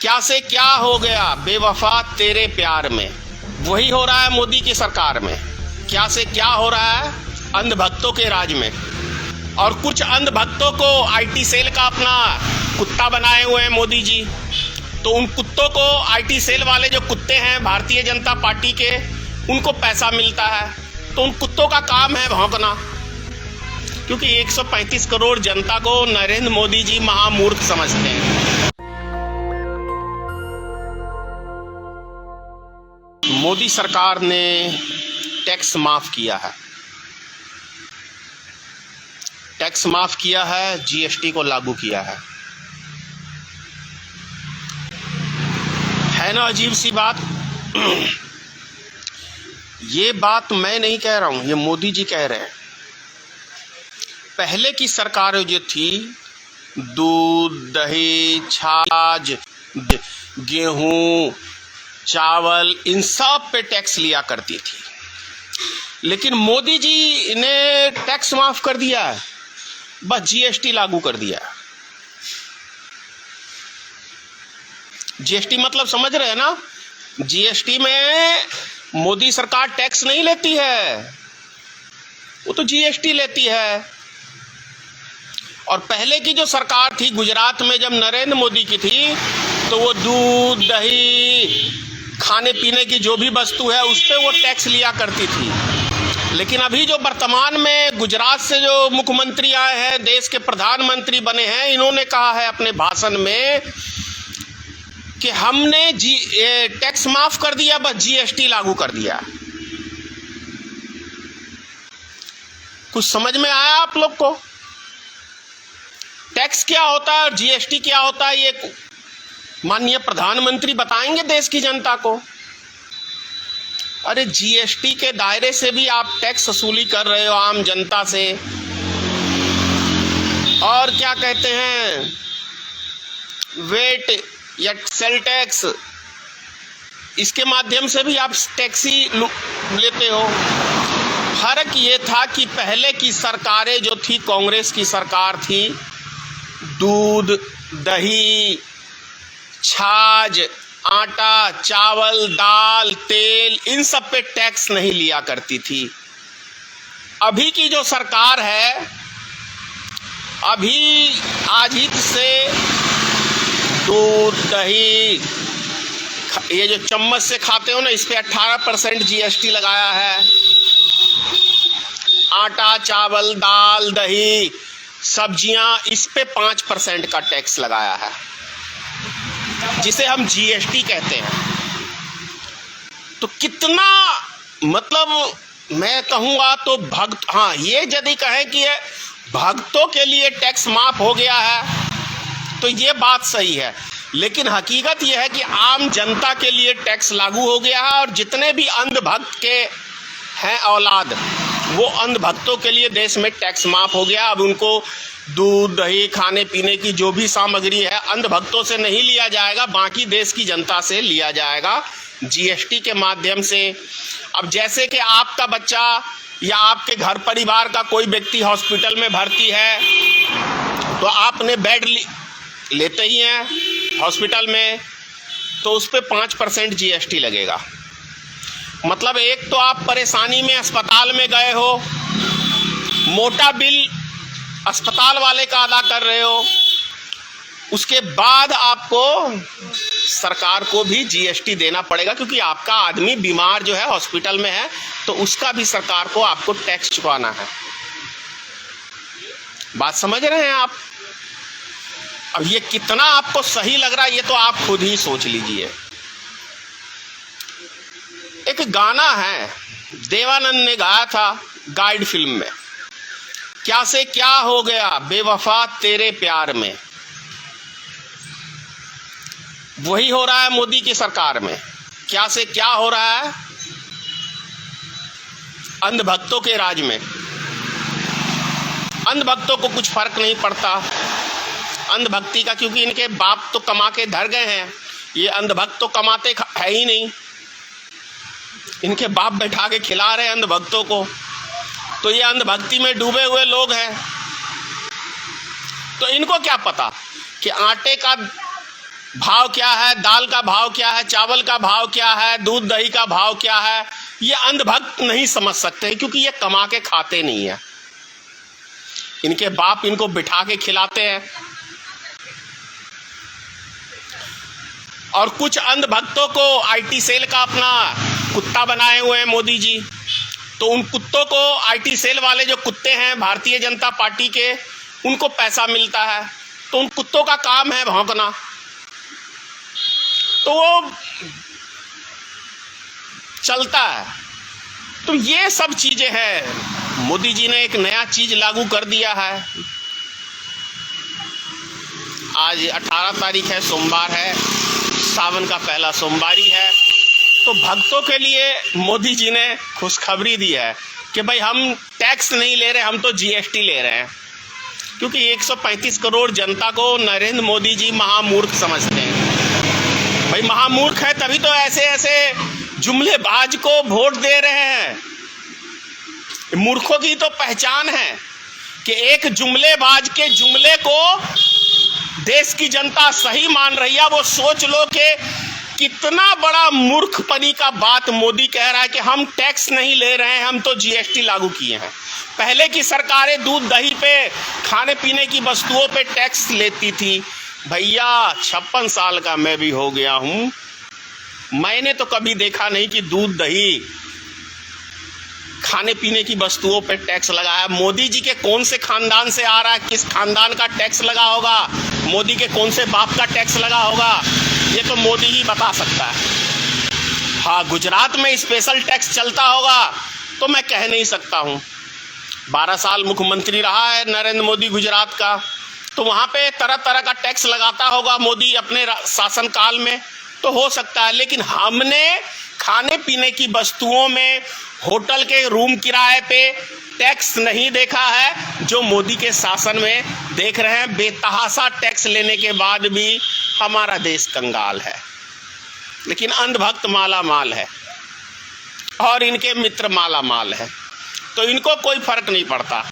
क्या से क्या हो गया बेवफा तेरे प्यार में, वही हो रहा है मोदी की सरकार में। क्या से क्या हो रहा है अंधभक्तों के राज में। और कुछ अंधभक्तों को आईटी सेल का अपना कुत्ता बनाए हुए हैं मोदी जी। तो उन कुत्तों को आईटी सेल वाले जो कुत्ते हैं भारतीय जनता पार्टी के, उनको पैसा मिलता है। तो उन कुत्तों का काम है भौंकना, क्योंकि 135 करोड़ जनता को नरेंद्र मोदी जी महामूर्ख समझते हैं। मोदी सरकार ने टैक्स माफ किया है, टैक्स माफ किया है, जीएसटी को लागू किया है ना अजीब सी बात। ये बात मैं नहीं कह रहा हूं, ये मोदी जी कह रहे हैं। पहले की सरकार जो थी, दूध, दही, छाछ, गेहूं, चावल, इन सब पे टैक्स लिया करती थी। लेकिन मोदी जी ने टैक्स माफ कर दिया है, बस जीएसटी लागू कर दिया है। जीएसटी मतलब समझ रहे हैं ना, जीएसटी में मोदी सरकार टैक्स नहीं लेती है, वो तो जीएसटी लेती है। और पहले की जो सरकार थी गुजरात में, जब नरेंद्र मोदी की थी, तो वो दूध, दही, खाने पीने की जो भी वस्तु है उस पर वो टैक्स लिया करती थी। लेकिन अभी जो वर्तमान में गुजरात से जो मुख्यमंत्री आए हैं, देश के प्रधानमंत्री बने हैं, इन्होंने कहा है अपने भाषण में कि हमने टैक्स माफ कर दिया, बस जीएसटी लागू कर दिया। कुछ समझ में आया आप लोग को? टैक्स क्या होता है और जीएसटी क्या होता है, ये माननीय प्रधानमंत्री बताएंगे देश की जनता को। अरे जीएसटी के दायरे से भी आप टैक्स वसूली कर रहे हो आम जनता से। और क्या कहते हैं, वेट या सेल टैक्स, इसके माध्यम से भी आप टैक्स ही लेते हो। फर्क ये था कि पहले की सरकारें जो थी, कांग्रेस की सरकार थी, दूध, दही, छाछ, आटा, चावल, दाल, तेल, इन सब पे टैक्स नहीं लिया करती थी। अभी की जो सरकार है, अभी आज ही से दूध, दही, ये जो चम्मच से खाते हो ना, इस पे 18% जीएसटी लगाया है। आटा, चावल, दाल, दही, सब्जियां, इस पे 5% का टैक्स लगाया है, जिसे हम जीएसटी कहते हैं। तो कितना, मतलब मैं कहूँगा तो हाँ, ये यदि कहें कि भक्तों के लिए टैक्स माफ हो गया है तो ये बात सही है। लेकिन हकीकत यह है कि आम जनता के लिए टैक्स लागू हो गया है, और जितने भी अंधभक्त के हैं औलाद, वो अंधभक्तों के लिए देश में टैक्स माफ हो गया। अब उनको दूध, दही, खाने पीने की जो भी सामग्री है, अंधभक्तों से नहीं लिया जाएगा, बाकी देश की जनता से लिया जाएगा जीएसटी के माध्यम से। अब जैसे कि आपका बच्चा या आपके घर परिवार का कोई व्यक्ति हॉस्पिटल में भर्ती है, तो आपने बेड लेते ही हैं हॉस्पिटल में, तो उस पर 5% जीएसटी लगेगा। मतलब एक तो आप परेशानी में अस्पताल में गए हो, मोटा बिल अस्पताल वाले का अदा कर रहे हो, उसके बाद आपको सरकार को भी जीएसटी देना पड़ेगा, क्योंकि आपका आदमी बीमार जो है हॉस्पिटल में है, तो उसका भी सरकार को आपको टैक्स चुकाना है। बात समझ रहे हैं आप? अब ये कितना आपको सही लग रहा है, ये तो आप खुद ही सोच लीजिए। एक गाना है, देवानंद ने गाया था गाइड फिल्म में, क्या से क्या हो गया बेवफा तेरे प्यार में, वही हो रहा है मोदी की सरकार में। क्या से क्या हो रहा है अंधभक्तों के राज में। अंधभक्तों को कुछ फर्क नहीं पड़ता अंधभक्ति का, क्योंकि इनके बाप तो कमा के धर गए हैं, ये अंधभक्त तो कमाते है ही नहीं, इनके बाप बैठा के खिला रहे हैं अंधभक्तों को। तो ये अंधभक्ति में डूबे हुए लोग हैं। तो इनको क्या पता कि आटे का भाव क्या है, दाल का भाव क्या है, चावल का भाव क्या है, दूध दही का भाव क्या है, ये अंधभक्त नहीं समझ सकते, क्योंकि ये कमा के खाते नहीं है। इनके बाप इनको बिठा के खिलाते हैं। और कुछ अंधभक्तों को आईटी सेल का अपना कुत्ता बनाए हुए हैं मोदी जी। तो उन कुत्तों को, आईटी सेल वाले जो कुत्ते हैं भारतीय जनता पार्टी के, उनको पैसा मिलता है, तो उन कुत्तों का काम है भौंकना। तो वो चलता है। तो ये सब चीजें हैं। मोदी जी ने एक नया चीज लागू कर दिया है। आज 18 तारीख है, सोमवार है, सावन का पहला सोमवारी है। तो भक्तों के लिए मोदी जी ने खुशखबरी दी है कि भाई हम टैक्स नहीं ले रहे, हम तो जीएसटी ले रहे हैं। क्योंकि 135 करोड़ जनता को नरेंद्र मोदी जी महामूर्ख समझते हैं। भाई महामूर्ख है तभी तो ऐसे ऐसे जुमलेबाज को वोट दे रहे हैं। मूर्खों की तो पहचान है कि एक जुमलेबाज के जुमले को देश की जनता सही मान रही है। वो सोच लो कि कितना बड़ा मूर्खपनी का बात मोदी कह रहा है कि हम टैक्स नहीं ले रहे हैं, हम तो जीएसटी लागू किए हैं। पहले की सरकारें दूध दही पे, खाने पीने की वस्तुओं पे टैक्स लेती थी। भैया 56 साल का मैं भी हो गया हूं, मैंने तो कभी देखा नहीं कि दूध दही, खाने पीने की वस्तुओं पे टैक्स लगाया। मोदी जी के कौन से खानदान से आ रहा है, किस खानदान का टैक्स लगा होगा, मोदी के कौन से बाप का टैक्स लगा होगा, ये तो मोदी ही बता सकता है। हाँ, गुजरात में स्पेशल टैक्स चलता होगा तो मैं कह नहीं सकता हूँ। 12 साल मुख्यमंत्री रहा है नरेंद्र मोदी गुजरात का, तो वहाँ पे तरह तरह का टैक्स लगाता होगा मोदी अपने शासनकाल में, तो हो सकता है। लेकिन हमने खाने पीने की वस्तुओं में, होटल के रूम किराए पे टैक्स नहीं देखा है, जो मोदी के शासन में देख रहे हैं। बेतहाशा टैक्स लेने के बाद भी हमारा देश कंगाल है। लेकिन अंधभक्त माला माल है और इनके मित्र माला माल है, तो इनको कोई फर्क नहीं पड़ता।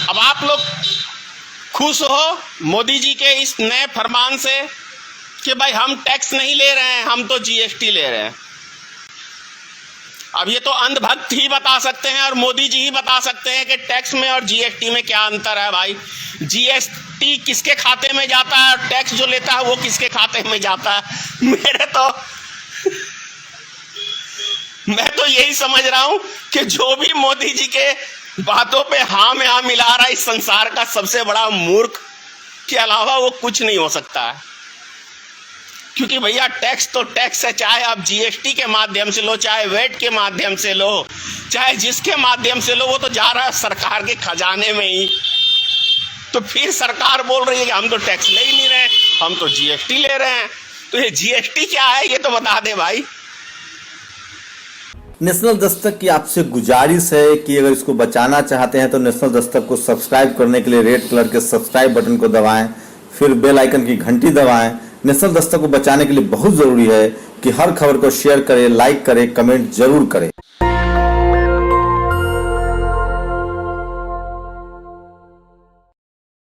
अब आप लोग खुश हो मोदी जी के इस नए फरमान से कि भाई हम टैक्स नहीं ले रहे हैं, हम तो जीएसटी ले रहे हैं। अब ये तो अंधभक्त ही बता सकते हैं और मोदी जी ही बता सकते हैं कि टैक्स में और जीएसटी में क्या अंतर है। भाई जीएसटी किसके खाते में जाता है और टैक्स जो लेता है वो किसके खाते में जाता है। मैं तो यही समझ रहा हूं कि जो भी मोदी जी के बातों पे हाँ में हाँ मिला रहा है, इस संसार का सबसे बड़ा मूर्ख के अलावा वो कुछ नहीं हो सकता है। क्योंकि भैया टैक्स तो टैक्स है, चाहे आप जीएसटी के माध्यम से लो, चाहे वेट के माध्यम से लो, चाहे जिसके माध्यम से लो, वो तो जा रहा है सरकार के खजाने में ही। तो फिर सरकार बोल रही है कि हम तो टैक्स ले ही नहीं रहे, हम तो जीएसटी ले रहे हैं। तो ये जीएसटी क्या है ये तो बता दे भाई। नेशनल दस्तक की आपसे गुजारिश है कि अगर इसको बचाना चाहते हैं तो नेशनल दस्तक को सब्सक्राइब करने के लिए रेड कलर के सब्सक्राइब बटन को दबाएं, फिर बेल आइकन की घंटी दबाएं। नेशनल दस्तक को बचाने के लिए बहुत जरूरी है कि हर खबर को शेयर करें, लाइक करें, कमेंट जरूर करें।